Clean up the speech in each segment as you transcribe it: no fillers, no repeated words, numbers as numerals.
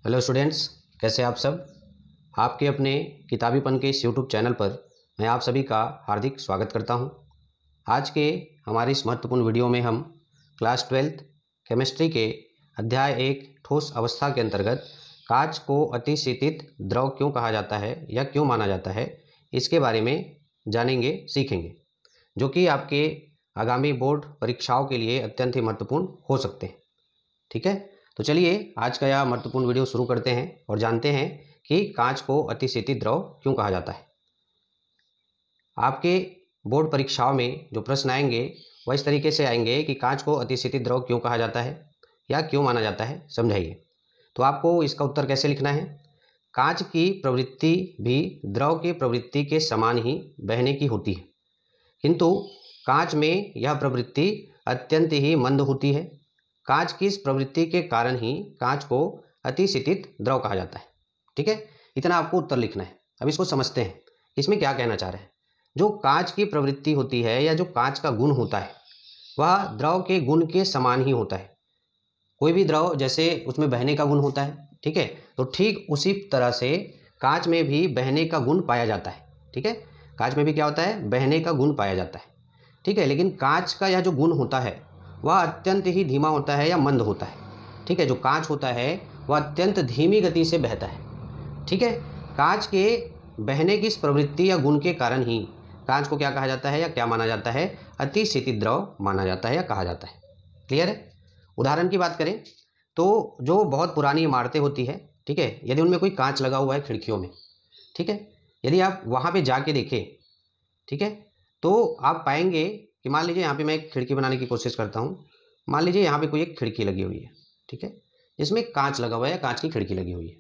Hello students, कैसे आप सब। आपके अपने किताबीपन के इस यूट्यूब चैनल पर मैं आप सभी का हार्दिक स्वागत करता हूं। आज के हमारे इस महत्वपूर्ण वीडियो में हम क्लास 12th केमिस्ट्री के अध्याय 1 ठोस अवस्था के अंतर्गत कांच को अतिशीतित द्रव क्यों कहा जाता है या क्यों माना जाता है, इसके बारे में जानेंगे, सीखेंगे, जो कि आपके आगामी बोर्ड परीक्षाओं के लिए अत्यंत ही महत्वपूर्ण हो सकते हैं। ठीक है, तो चलिए आज का यह महत्वपूर्ण वीडियो शुरू करते हैं और जानते हैं कि कांच को अतिशीतित द्रव क्यों कहा जाता है। आपके बोर्ड परीक्षाओं में जो प्रश्न आएंगे वह इस तरीके से आएंगे कि कांच को अतिशीतित द्रव क्यों कहा जाता है या क्यों माना जाता है, समझाइए। तो आपको इसका उत्तर कैसे लिखना है। कांच की प्रवृत्ति भी द्रव की प्रवृत्ति के समान ही बहने की होती है, किंतु कांच में यह प्रवृत्ति अत्यंत ही मंद होती है। कांच की इस प्रवृत्ति के कारण ही कांच को अतिशीतित द्रव कहा जाता है। ठीक है, इतना आपको उत्तर लिखना है। अब इसको समझते हैं, इसमें क्या कहना चाह रहे हैं। जो कांच की प्रवृत्ति होती है या जो कांच का गुण होता है वह द्रव के गुण के समान ही होता है। कोई भी द्रव जैसे उसमें बहने का गुण होता है, ठीक है, तो ठीक उसी तरह से कांच में भी बहने का गुण पाया जाता है। ठीक है, कांच में भी क्या होता है, बहने का गुण पाया जाता है। ठीक है, लेकिन कांच का यह जो गुण होता है वह अत्यंत ही धीमा होता है या मंद होता है। ठीक है, जो कांच होता है वह अत्यंत धीमी गति से बहता है। ठीक है, कांच के बहने की इस प्रवृत्ति या गुण के कारण ही कांच को क्या कहा जाता है या क्या माना जाता है, अतिशीतित द्रव माना जाता है या कहा जाता है। क्लियर है। उदाहरण की बात करें तो जो बहुत पुरानी इमारतें होती है, ठीक है, यदि उनमें कोई कांच लगा हुआ है खिड़कियों में, ठीक है, यदि आप वहाँ पे जाके देखें, ठीक है, तो आप पाएंगे कि मान लीजिए यहाँ पे मैं एक खिड़की बनाने की कोशिश करता हूँ। मान लीजिए यहाँ पे कोई एक खिड़की लगी हुई है, ठीक है, जिसमें कांच लगा हुआ है, कांच की खिड़की लगी हुई है।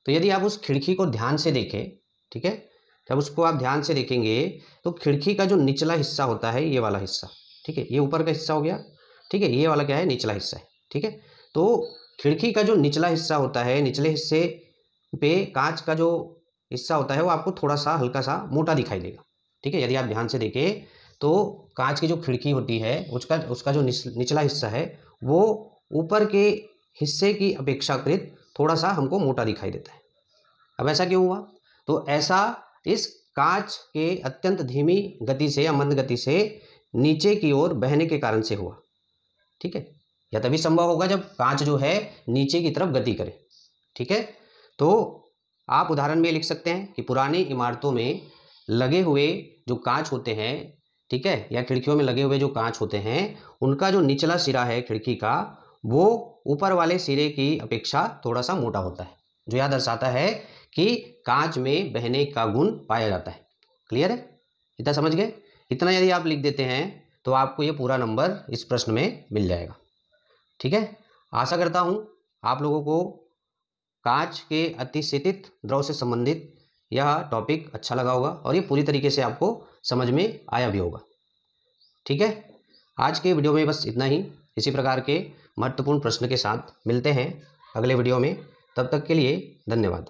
तो यदि आप उस खिड़की को ध्यान से देखें, ठीक है, जब उसको आप ध्यान से देखेंगे तो खिड़की का जो निचला हिस्सा होता है, ये वाला हिस्सा, ठीक है, ये ऊपर का हिस्सा हो गया, ठीक है, ये वाला क्या है, निचला हिस्सा है। ठीक है, तो खिड़की का जो निचला हिस्सा होता है, निचले हिस्से पे कांच का जो हिस्सा होता है वो आपको थोड़ा सा हल्का सा मोटा दिखाई देगा। ठीक है, यदि आप ध्यान से देखें तो कांच की जो खिड़की होती है उसका जो निचला हिस्सा है वो ऊपर के हिस्से की अपेक्षाकृत थोड़ा सा हमको मोटा दिखाई देता है। अब ऐसा क्यों हुआ, तो ऐसा इस कांच के अत्यंत धीमी गति से या मंद गति से नीचे की ओर बहने के कारण से हुआ। ठीक है, यह तभी संभव होगा जब कांच जो है नीचे की तरफ गति करे। ठीक है, तो आप उदाहरण में लिख सकते हैं कि पुरानी इमारतों में लगे हुए जो कांच होते हैं, ठीक है, या खिड़कियों में लगे हुए जो कांच होते हैं, उनका जो निचला सिरा है खिड़की का, वो ऊपर वाले सिरे की अपेक्षा थोड़ा सा मोटा होता है, जो यह दर्शाता है कि कांच में बहने का गुण पाया जाता है। क्लियर है, इतना समझ गए। इतना यदि आप लिख देते हैं तो आपको ये पूरा नंबर इस प्रश्न में मिल जाएगा। ठीक है, आशा करता हूं आप लोगों को कांच के अतिशीतित द्रव से संबंधित यह टॉपिक अच्छा लगा होगा और ये पूरी तरीके से आपको समझ में आया भी होगा। ठीक है, आज के वीडियो में बस इतना ही। इसी प्रकार के महत्वपूर्ण प्रश्न के साथ मिलते हैं अगले वीडियो में। तब तक के लिए धन्यवाद।